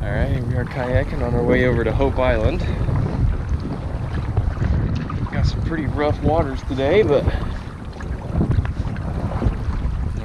Alright, we are kayaking on our way over to Hope Island. Got some pretty rough waters today, but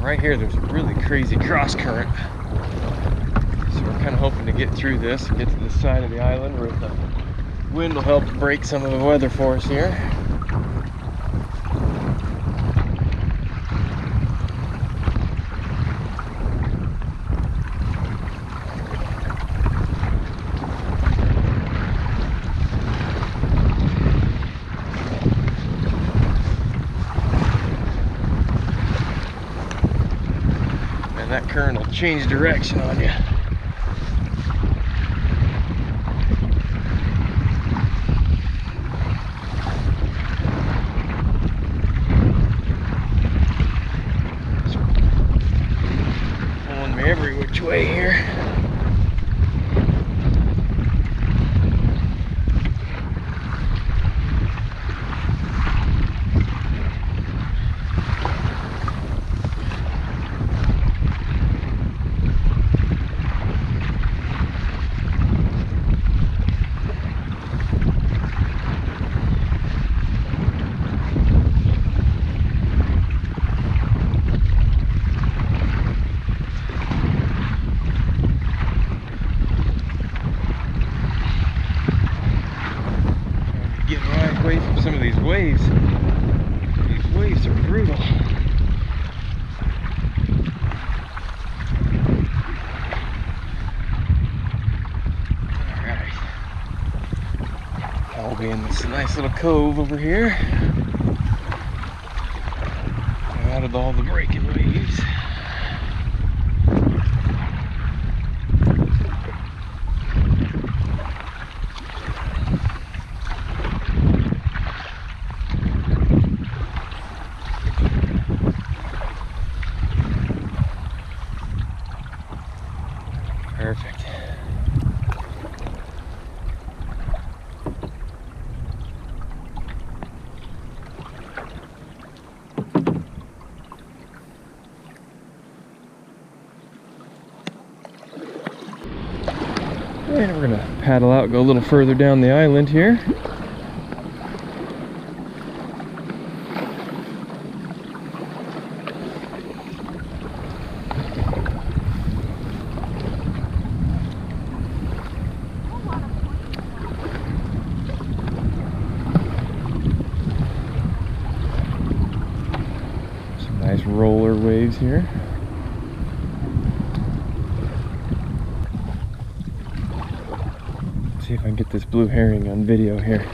right here there's a really crazy cross current. So we're kind of hoping to get through this and get to the side of the island where the wind will help break some of the weather for us here. And that current will change direction on you. Pulling me every which way here. Get right away from some of these waves. These waves are brutal. Alright. I'll be in this nice little cove over here. Out of all the breaking waves. Perfect. And we're gonna paddle out, go a little further down the island here. Nice roller waves here. Let's see if I can get this blue herring on video here.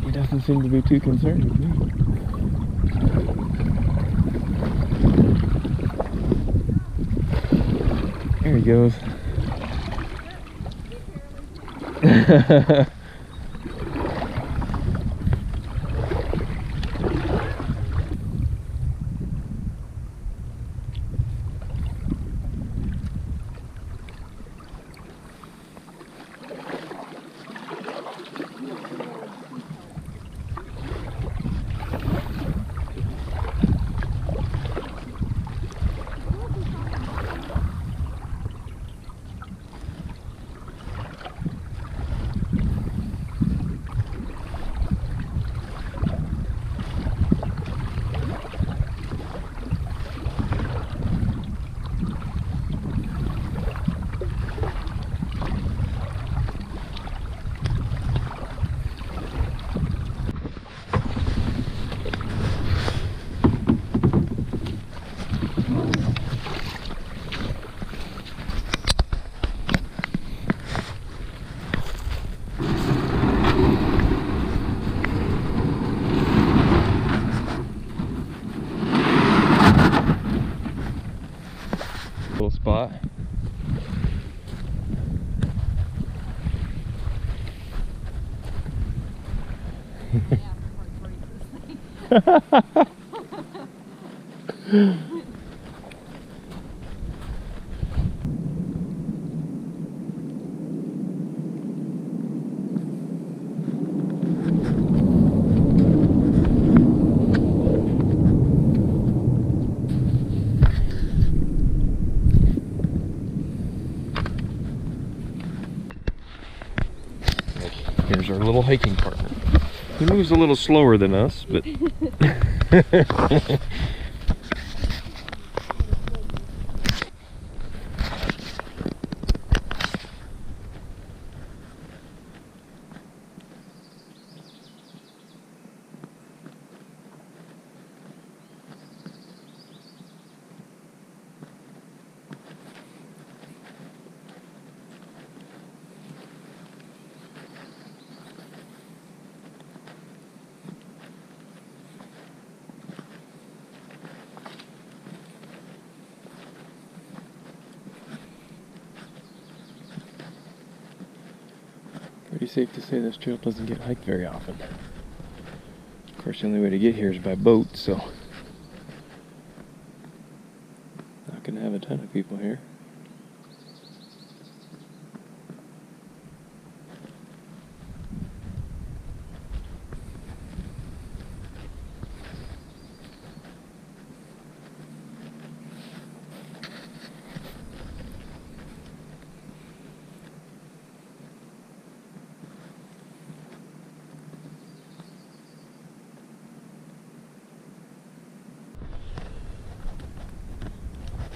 He doesn't seem to be too concerned with me. There he goes. Cool spot. Oliver's our little hiking partner. He moves a little slower than us, but pretty safe to say this trail doesn't get hiked very often. Of course, the only way to get here is by boat, so not gonna have a ton of people here.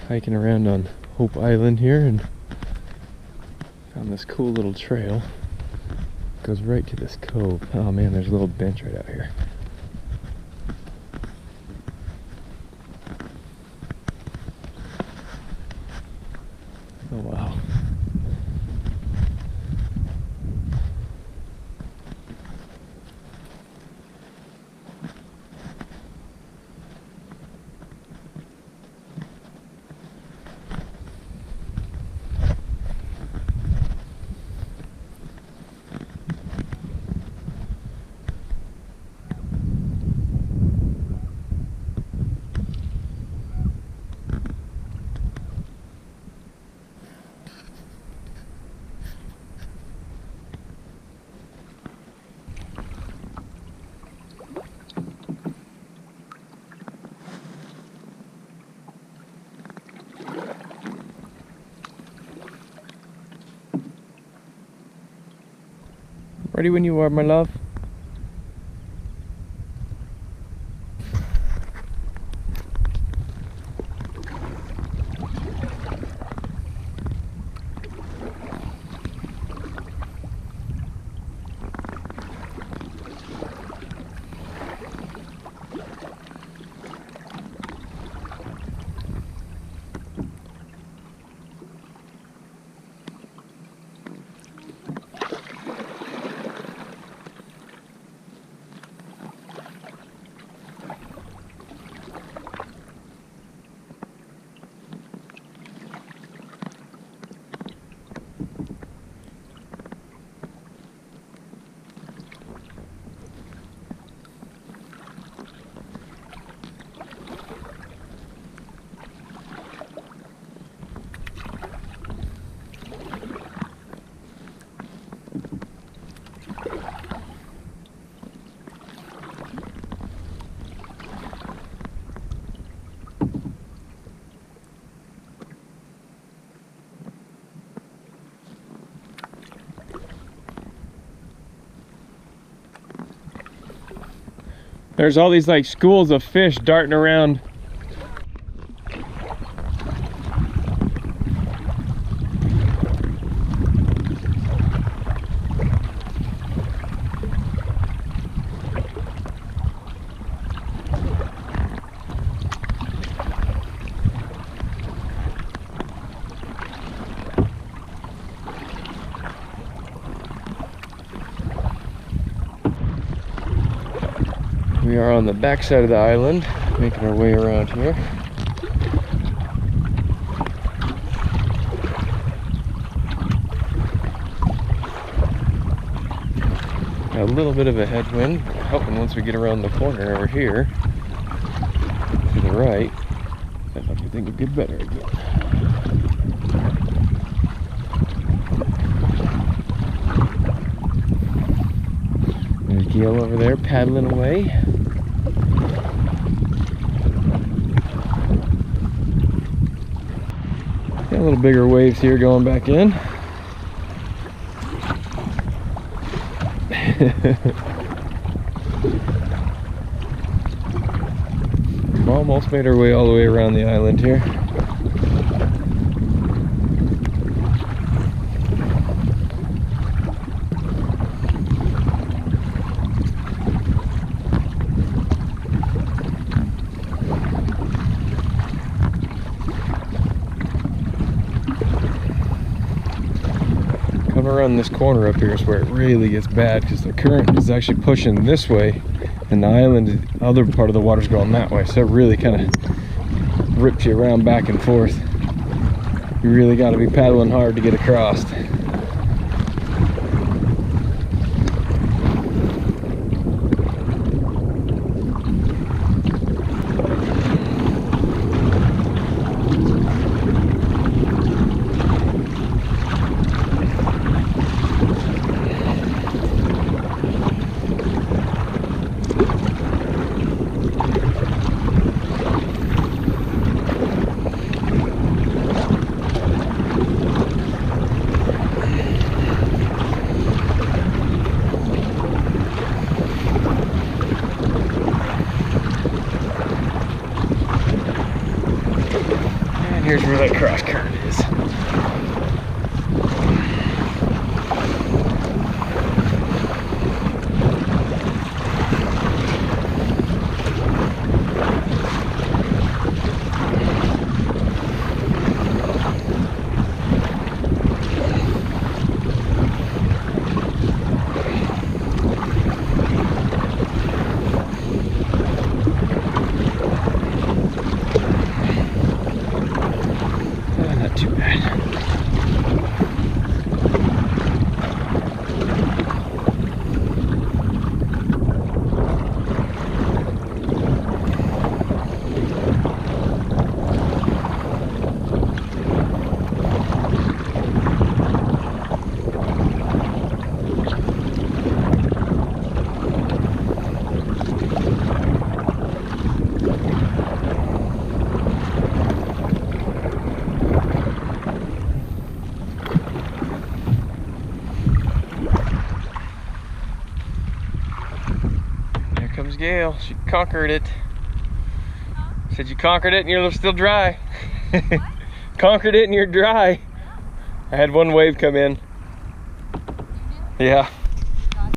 Hiking around on Hope Island here and found this cool little trail. Goes right to this cove. Oh man, there's a little bench right out here. Oh wow. Ready when you are, my love. There's all these like schools of fish darting around. We are on the back side of the island, making our way around here. Got a little bit of a headwind, hoping once we get around the corner over here to the right, that everything will get better again. There's Gail over there paddling away. Got a little bigger waves here going back in. Almost made our way all the way around the island here. Coming around this corner up here is where it really gets bad, because the current is actually pushing this way and the island, the other part of the water's going that way, so it really kind of rips you around back and forth. You really got to be paddling hard to get across. Here's where that cross current is. Not too bad. Comes Gail. She conquered it. Said you conquered it and you're still dry. What? Conquered it and you're dry. I had one wave come in. Yeah.